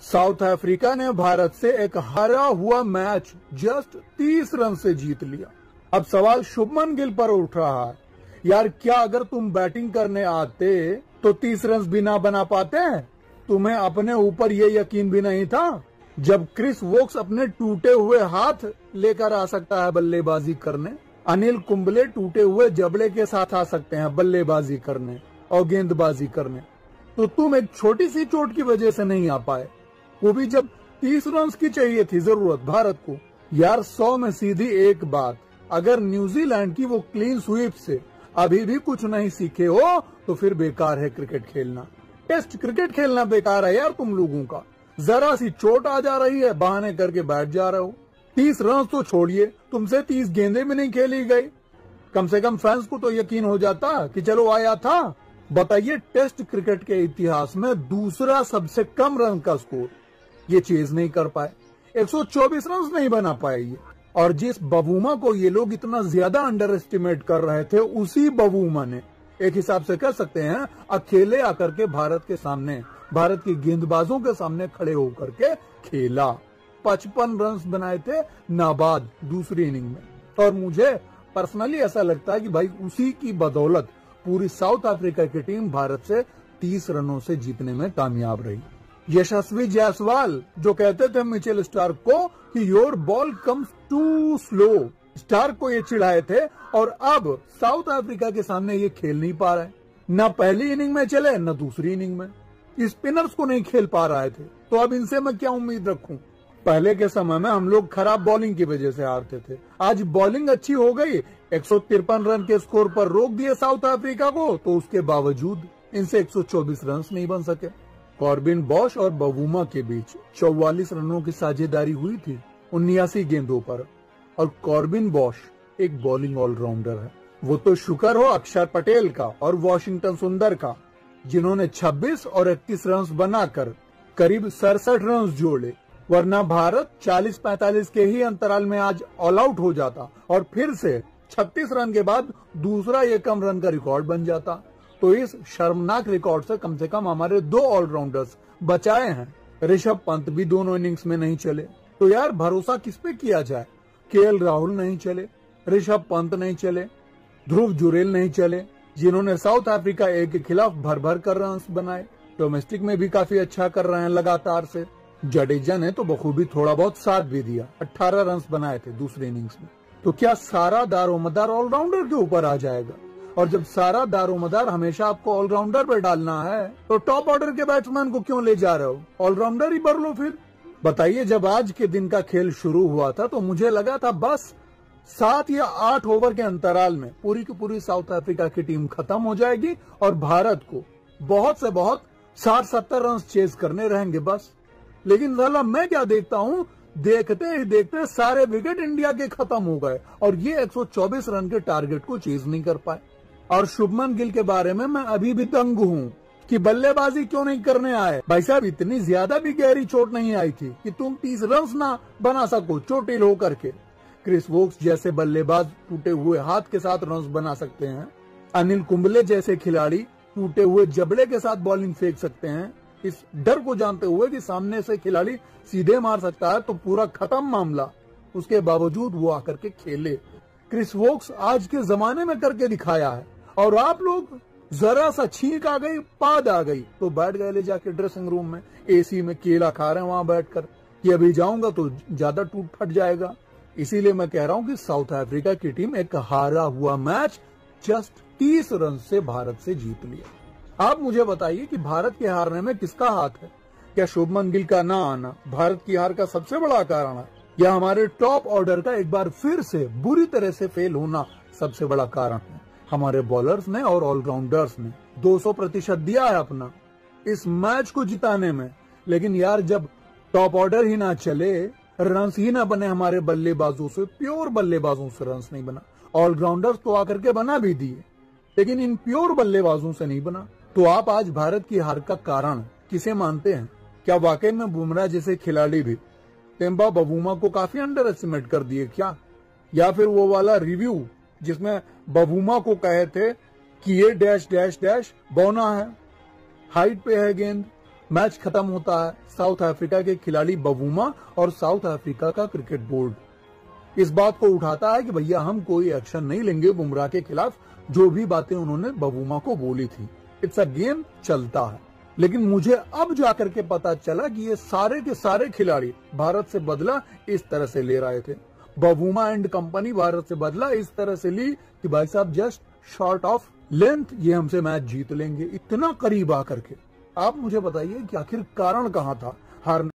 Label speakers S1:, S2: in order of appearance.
S1: South Africa ने भारत से एक हारा हुआ मैच जस्ट 30 रन से जीत लिया। अब सवाल शुभमन गिल पर उठ रहा है, यार क्या अगर तुम बैटिंग करने आते तो 30 रन भी ना बना पाते हैं? तुम्हें अपने ऊपर ये यकीन भी नहीं था? जब क्रिस वोक्स अपने टूटे हुए हाथ लेकर आ सकता है बल्लेबाजी करने, अनिल कुंबले टूटे हुए जबड़े के साथ आ सकते हैं बल्लेबाजी करने और गेंदबाजी करने, तो तुम एक छोटी सी चोट की वजह से नहीं आ पाए, वो भी जब 30 रन की चाहिए थी जरूरत भारत को। यार 100 में सीधी एक बात, अगर न्यूजीलैंड की वो क्लीन स्वीप से अभी भी कुछ नहीं सीखे हो तो फिर बेकार है क्रिकेट खेलना। टेस्ट क्रिकेट खेलना बेकार है यार तुम लोगों का। जरा सी चोट आ जा रही है, बहाने करके बैठ जा रहे हो। 30 रन तो छोड़िए, तुमसे 30 गेंदें भी नहीं खेली गई। कम से कम फैंस को तो यकीन हो जाता कि चलो आया था। बताइए, टेस्ट क्रिकेट के इतिहास में दूसरा सबसे कम रन का स्कोर ये चेज नहीं कर पाए, 124 रन नहीं बना पाए ये। और जिस बबूमा को ये लोग इतना ज्यादा अंडर एस्टिमेट कर रहे थे, उसी बबूमा ने एक हिसाब से कह सकते हैं अकेले आकर के भारत के सामने, भारत के गेंदबाजों के सामने खड़े होकर के खेला। 55 रन बनाए थे नाबाद दूसरी इनिंग में। और मुझे पर्सनली ऐसा लगता है कि भाई उसी की बदौलत पूरी साउथ अफ्रीका की टीम भारत से 30 रनों से जीतने में कामयाब रही। यशस्वी जायसवाल जो कहते थे मिचेल स्टार्क को कि your ball comes to slow, Starc को ये चिढ़ाए थे, और अब साउथ अफ्रीका के सामने ये खेल नहीं पा रहे। न पहली इनिंग में चले न दूसरी इनिंग में, स्पिनर्स को नहीं खेल पा रहे थे, तो अब इनसे मैं क्या उम्मीद रखूं? पहले के समय में हम लोग खराब बॉलिंग की वजह से हारते थे, आज बॉलिंग अच्छी हो गई, 153 रन के स्कोर पर रोक दिए साउथ अफ्रीका को, तो उसके बावजूद इनसे 124 रन नहीं बन सके। कॉर्बिन बॉश और बवूमा के बीच 44 रनों की साझेदारी हुई थी 79 गेंदों पर, और कॉर्बिन बॉश एक बॉलिंग ऑलराउंडर है। वो तो शुक्र हो अक्षर पटेल का और वॉशिंगटन सुंदर का, जिन्होंने 26 और 31 रन बनाकर करीब 67 रन जोड़े, वरना भारत 40-45 के ही अंतराल में आज ऑल आउट हो जाता और फिर से 36 रन के बाद दूसरा ये कम रन का रिकॉर्ड बन जाता। तो इस शर्मनाक रिकॉर्ड से कम हमारे 2 ऑलराउंडर्स बचाए हैं। ऋषभ पंत भी दोनों इनिंग्स में नहीं चले, तो यार भरोसा किस पे किया जाए? केएल राहुल नहीं चले, ऋषभ पंत नहीं चले, ध्रुव जुरेल नहीं चले, जिन्होंने साउथ अफ्रीका ए के खिलाफ भर भर कर रन बनाए। डोमेस्टिक में भी काफी अच्छा कर रहे हैं लगातार से। जडेजा ने तो बखूबी थोड़ा बहुत साथ भी दिया, 18 रन बनाए थे दूसरी इनिंग्स में। तो क्या सारा दारोमदार ऑलराउंडर के ऊपर आ जाएगा? और जब सारा दारोमदार हमेशा आपको ऑलराउंडर पर डालना है, तो टॉप ऑर्डर के बैट्समैन को क्यों ले जा रहे हो? ऑलराउंडर ही भर लो फिर। बताइए, जब आज के दिन का खेल शुरू हुआ था तो मुझे लगा था बस 7 या 8 ओवर के अंतराल में पूरी की पूरी साउथ अफ्रीका की टीम खत्म हो जाएगी और भारत को बहुत से बहुत 60-70 रन चेज करने रहेंगे बस। लेकिन साला मैं क्या देखता हूँ, देखते ही देखते सारे विकेट इंडिया के खत्म हो गए और ये 124 रन के टारगेट को चेज नहीं कर पाए। और शुभमन गिल के बारे में मैं अभी भी दंग हूँ कि बल्लेबाजी क्यों नहीं करने आए। भाई साहब, इतनी ज्यादा भी गहरी चोट नहीं आई थी कि तुम 30 रन ना बना सको चोटिल होकर के। क्रिस वोक्स जैसे बल्लेबाज टूटे हुए हाथ के साथ रन बना सकते हैं, अनिल कुंबले जैसे खिलाड़ी टूटे हुए जबड़े के साथ बॉलिंग फेंक सकते हैं, इस डर को जानते हुए कि सामने से खिलाड़ी सीधे मार सकता है तो पूरा खत्म मामला, उसके बावजूद वो आकर के खेले। क्रिस वोक्स आज के जमाने में करके दिखाया है, और आप लोग जरा सा छींक आ गई, पाद आ गई तो बैठ गए ले जाके ड्रेसिंग रूम में, एसी में केला खा रहे हैं वहां बैठकर कि अभी जाऊंगा तो ज्यादा टूट फट जाएगा। इसीलिए मैं कह रहा हूं कि साउथ अफ्रीका की टीम एक हारा हुआ मैच जस्ट 30 रन से भारत से जीत लिया। आप मुझे बताइए कि भारत के हारने में किसका हाथ है? क्या शुभमन गिल का ना आना भारत की हार का सबसे बड़ा कारण है, या हमारे टॉप ऑर्डर का एक बार फिर से बुरी तरह से फेल होना सबसे बड़ा कारण है? हमारे बॉलर्स ने और ऑलराउंडर्स ने 200% दिया है अपना इस मैच को जिताने में, लेकिन यार जब टॉप ऑर्डर ही ना चले, रन्स ही ना बने हमारे बल्लेबाजों से, प्योर बल्लेबाजों से रन्स नहीं बना। ऑलराउंडर्स तो आकर के बना भी दिए, लेकिन इन प्योर बल्लेबाजों से नहीं बना। तो आप आज भारत की हार का कारण किसे मानते हैं? क्या वाकई में बुमराह जैसे खिलाड़ी भी टेम्बा बवूमा को काफी अंडर एस्टिमेट कर दिए क्या? या फिर वो वाला रिव्यू जिसमें बवूमा को कहे थे कि ये डैश डैश डैश बौना है, हाइट पे है गेंद, मैच खत्म होता है। साउथ अफ्रीका के खिलाड़ी बवूमा और साउथ अफ्रीका का क्रिकेट बोर्ड इस बात को उठाता है कि भैया हम कोई एक्शन नहीं लेंगे बुमराह के खिलाफ, जो भी बातें उन्होंने बवूमा को बोली थी। इट्स अ गेम चलता है। लेकिन मुझे अब जाकर के पता चला कि ये सारे के सारे खिलाड़ी भारत से बदला इस तरह से ले रहे थे। बवूमा एंड कंपनी भारत से बदला इस तरह से ली कि भाई साहब जस्ट शॉर्ट ऑफ लेंथ ये हमसे मैच जीत लेंगे, इतना करीब आकर के। आप मुझे बताइए कि आखिर कारण कहाँ था हारने